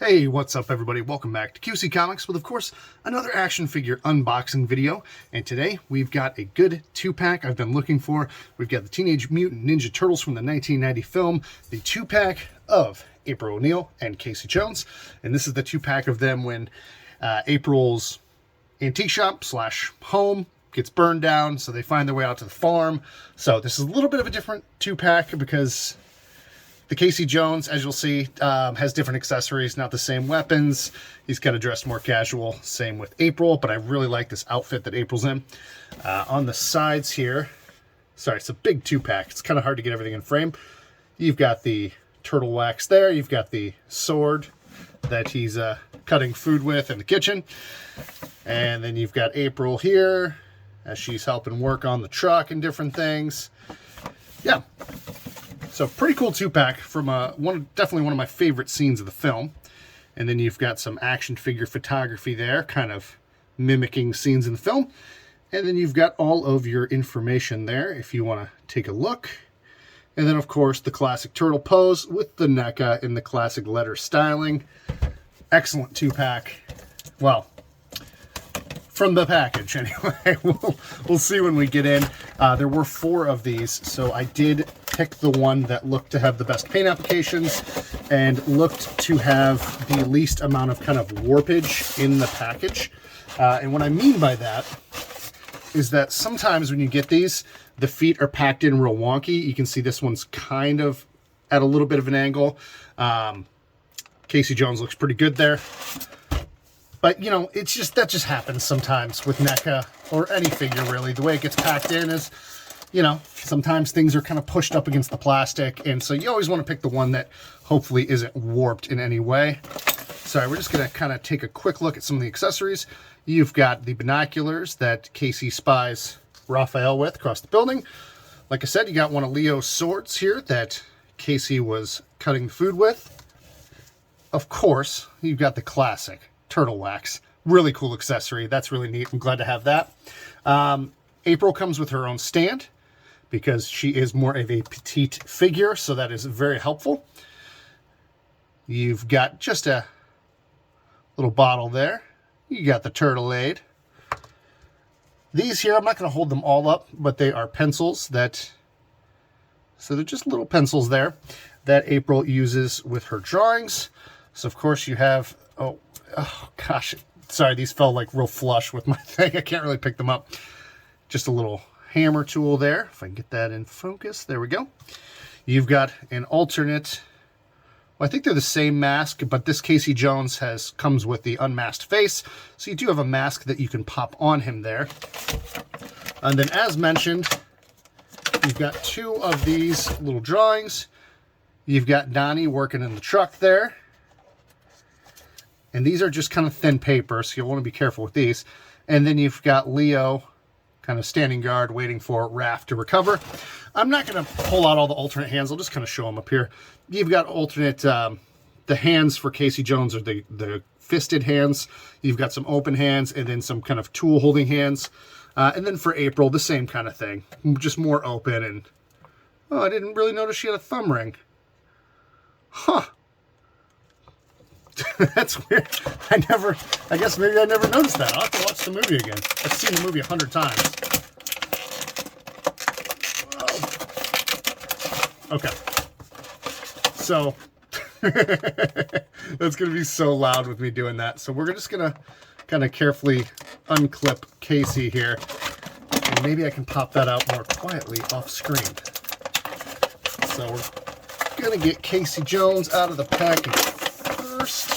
Hey, what's up everybody? Welcome back to QC Comics with, of course, another action figure unboxing video. And today we've got a good two-pack I've been looking for. We've got the Teenage Mutant Ninja Turtles from the 1990 film, the two-pack of April O'Neil and Casey Jones. And this is the two-pack of them when April's antique shop slash home gets burned down, so they find their way out to the farm. So this is a little bit of a different two-pack because the Casey Jones, as you'll see, has different accessories, not the same weapons. He's kind of dressed more casual. Same with April, but I really like this outfit that April's in. On the sides here, sorry, it's a big two-pack. It's kind of hard to get everything in frame. You've got the turtle wax there. You've got the sword that he's cutting food with in the kitchen. And then you've got April here as she's helping work on the truck and different things. Yeah. So pretty cool two-pack from definitely one of my favorite scenes of the film. And then you've got some action figure photography there, kind of mimicking scenes in the film. And then you've got all of your information there if you want to take a look. And then, of course, the classic turtle pose with the Neca in the classic letter styling. Excellent two-pack. Well, from the package anyway. We'll see when we get in. There were 4 of these, so I did pick the one that looked to have the best paint applications and looked to have the least amount of kind of warpage in the package. And what I mean by that is that sometimes when you get these, the feet are packed in real wonky. You can see this one's kind of at a little bit of an angle. Casey Jones looks pretty good there. But, you know, that just happens sometimes with Neca or any figure, really. The way it gets packed in is, you know, sometimes things are kind of pushed up against the plastic. And so you always want to pick the one that hopefully isn't warped in any way. So we're just going to kind of take a quick look at some of the accessories. You've got the binoculars that Casey spies Raphael with across the building. Like I said, you got one of Leo's swords here that Casey was cutting the food with. Of course, you've got the classic turtle wax. Really cool accessory. That's really neat. I'm glad to have that. April comes with her own stand because she is more of a petite figure, so that is very helpful. You've got just a little bottle there. You got the turtle aid. These here, I'm not going to hold them all up, but they are pencils so they're just little pencils there that April uses with her drawings. So of course you have, oh gosh, sorry, these fell like real flush with my thing. I can't really pick them up. Just a little hammer tool there. If I can get that in focus, there we go. You've got an alternate, well, I think they're the same mask, but this Casey Jones comes with the unmasked face. So you do have a mask that you can pop on him there. And then as mentioned, you've got 2 of these little drawings. You've got Donnie working in the truck there. And these are just kind of thin paper, so you'll want to be careful with these. And then you've got Leo kind of standing guard, waiting for Raph to recover. I'm not going to pull out all the alternate hands. I'll just kind of show them up here. You've got alternate, the hands for Casey Jones are the fisted hands. You've got some open hands and then some kind of tool holding hands. And then for April, the same kind of thing. Just more open and, oh, I didn't really notice she had a thumb ring. Huh. That's weird. I guess maybe I never noticed that. I'll have to watch the movie again. I've seen the movie 100 times. Whoa. Okay. So, that's going to be so loud with me doing that. So we're just going to kind of carefully unclip Casey here. And maybe I can pop that out more quietly off screen. So we're going to get Casey Jones out of the package first.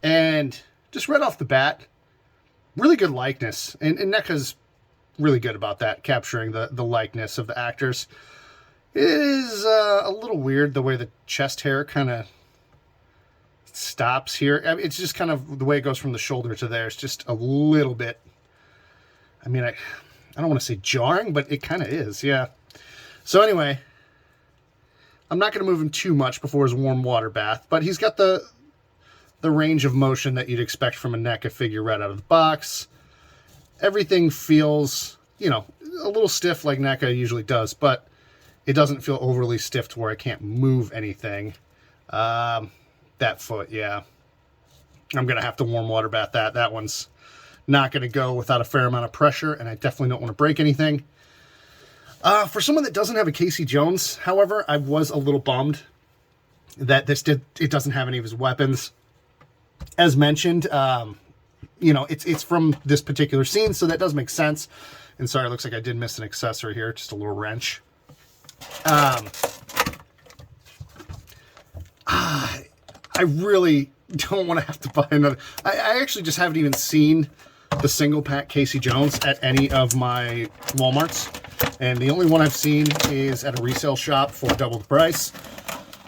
And just right off the bat, really good likeness. And NECA's really good about that, capturing the likeness of the actors. It is a little weird the way the chest hair kind of stops here. I mean, it's just kind of the way it goes from the shoulder to there. It's just a little bit, I mean, I don't want to say jarring, but it kind of is, yeah. So anyway, I'm not going to move him too much before his warm water bath, but he's got the range of motion that you'd expect from a Neca figure right out of the box. Everything feels, you know, a little stiff like Neca usually does, but it doesn't feel overly stiff to where I can't move anything. That foot, yeah. I'm going to have to warm water bath that. That one's not going to go without a fair amount of pressure, and I definitely don't want to break anything. For someone that doesn't have a Casey Jones, however, I was a little bummed that it doesn't have any of his weapons. As mentioned, you know, it's from this particular scene, so that does make sense. And sorry, it looks like I did miss an accessory here, just a little wrench. I really don't want to have to buy another. I actually just haven't even seen the single pack Casey Jones at any of my Walmarts. And the only one I've seen is at a resale shop for double the price.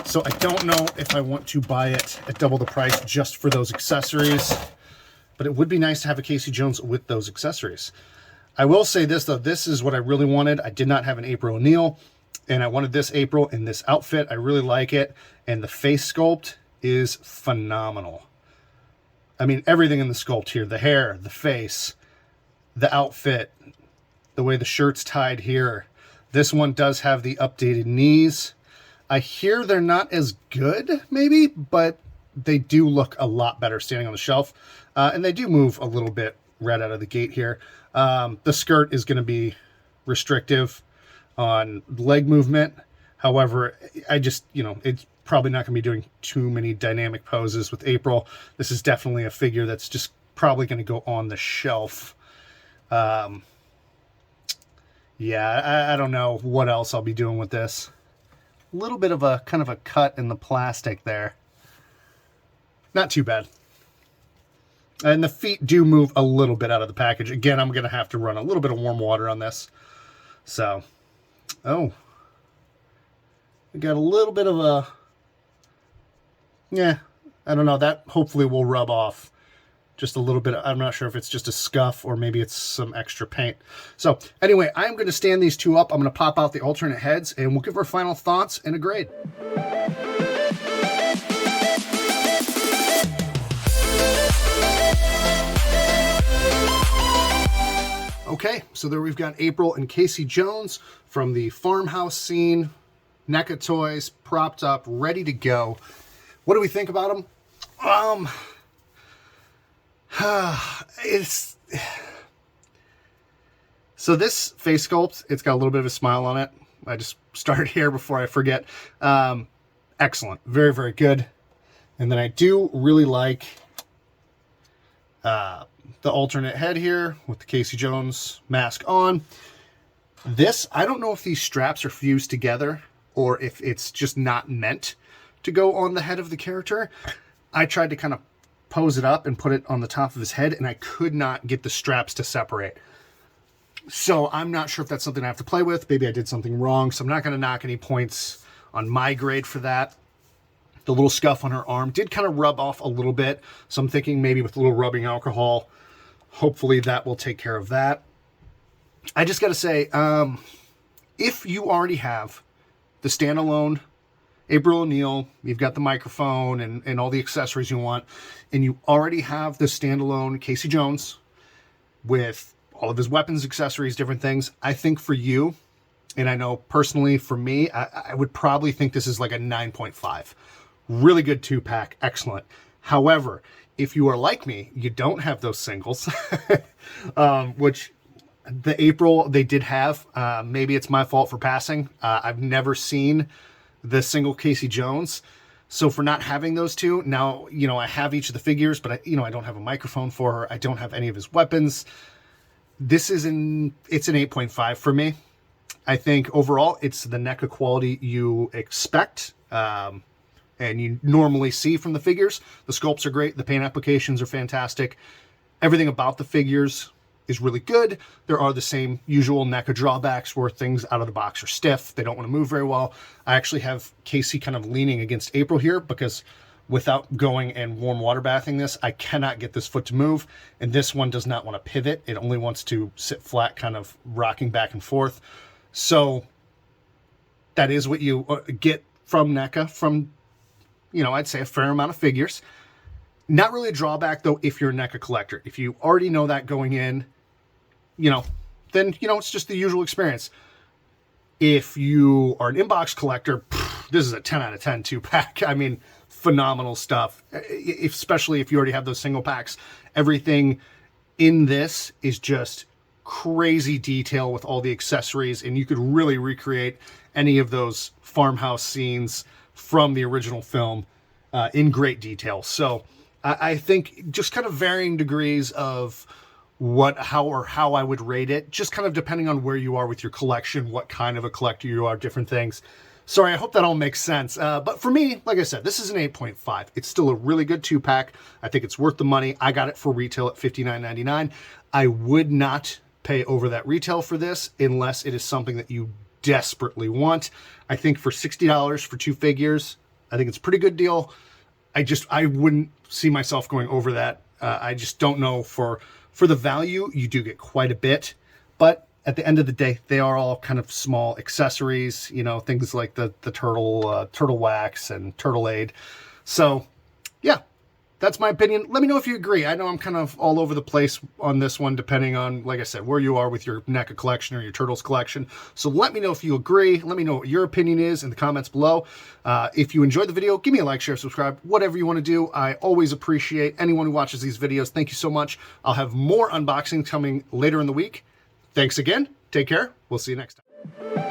So I don't know if I want to buy it at double the price just for those accessories. But it would be nice to have a Casey Jones with those accessories. I will say this, though. This is what I really wanted. I did not have an April O'Neil, and I wanted this April in this outfit. I really like it. And the face sculpt is phenomenal. I mean, everything in the sculpt here, the hair, the face, the outfit, the way the shirt's tied here. This one does have the updated knees. I hear they're not as good, maybe, but they do look a lot better standing on the shelf. And they do move a little bit right out of the gate here. The skirt is going to be restrictive on leg movement. However, I just, you know, it's probably not going to be doing too many dynamic poses with April. This is definitely a figure that's just probably going to go on the shelf. Yeah, I don't know what else I'll be doing with this. A little bit of a kind of a cut in the plastic there. Not too bad. And the feet do move a little bit out of the package. Again, I'm going to have to run a little bit of warm water on this. So, oh. We got a little bit of a, yeah, I don't know. That hopefully will rub off just a little bit. I'm not sure if it's just a scuff or maybe it's some extra paint. So anyway, I'm going to stand these two up. I'm going to pop out the alternate heads and we'll give our final thoughts and a grade. Okay, so there we've got April and Casey Jones from the farmhouse scene. Neca toys, propped up, ready to go. What do we think about them? So this face sculpt, it's got a little bit of a smile on it. I just started here before I forget. Excellent, very, very good. And then I do really like the alternate head here with the Casey Jones mask on. This, I don't know if these straps are fused together or if it's just not meant to go on the head of the character. I tried to kind of pose it up and put it on the top of his head, and I could not get the straps to separate. So I'm not sure if that's something I have to play with. Maybe I did something wrong, so I'm not going to knock any points on my grade for that. The little scuff on her arm did kind of rub off a little bit, so I'm thinking maybe with a little rubbing alcohol, hopefully that will take care of that. I just got to say, if you already have the standalone April O'Neil, you've got the microphone and all the accessories you want, and you already have the standalone Casey Jones with all of his weapons, accessories, different things, I think for you, and I know personally for me, I would probably think this is like a 9.5. Really good 2-pack, excellent. However, if you are like me, you don't have those singles, which the April they did have. Maybe it's my fault for passing. I've never seen the single Casey Jones. So for not having those two, now, you know, I have each of the figures, but I don't have a microphone for her. I don't have any of his weapons. This is it's an 8.5 for me. I think overall it's the Neca quality you expect. And you normally see from the figures. The sculpts are great. The paint applications are fantastic. Everything about the figures is really good. There are the same usual Neca drawbacks where things out of the box are stiff. They don't want to move very well. I actually have Casey kind of leaning against April here because without going and warm water bathing this, I cannot get this foot to move. And this one does not want to pivot. It only wants to sit flat, kind of rocking back and forth. So that is what you get from Neca, from, you know, I'd say a fair amount of figures. Not really a drawback, though, if you're a Neca collector. If you already know that going in, you know, then, you know, it's just the usual experience. If you are an Unbox collector, this is a 10 out of 10 2-pack. I mean, phenomenal stuff, especially if you already have those single packs. Everything in this is just crazy detail with all the accessories, and you could really recreate any of those farmhouse scenes from the original film in great detail. So I think just kind of varying degrees of how I would rate it, just kind of depending on where you are with your collection, what kind of a collector you are, different things. Sorry, I hope that all makes sense. But for me, like I said, this is an 8.5. It's still a really good 2-pack. I think it's worth the money. I got it for retail at $59.99. I would not pay over that retail for this unless it is something that you desperately want. I think for $60 for 2 figures, I think it's a pretty good deal. I wouldn't see myself going over that. I just don't know. For the value, you do get quite a bit, but at the end of the day, they are all kind of small accessories, you know, things like the turtle wax and turtle aid. So yeah, that's my opinion. Let me know if you agree. I know I'm kind of all over the place on this one, depending on, like I said, where you are with your NECA collection or your Turtles collection. So let me know if you agree. Let me know what your opinion is in the comments below. If you enjoyed the video, give me a like, share, subscribe, whatever you want to do. I always appreciate anyone who watches these videos. Thank you so much. I'll have more unboxing coming later in the week. Thanks again. Take care. We'll see you next time.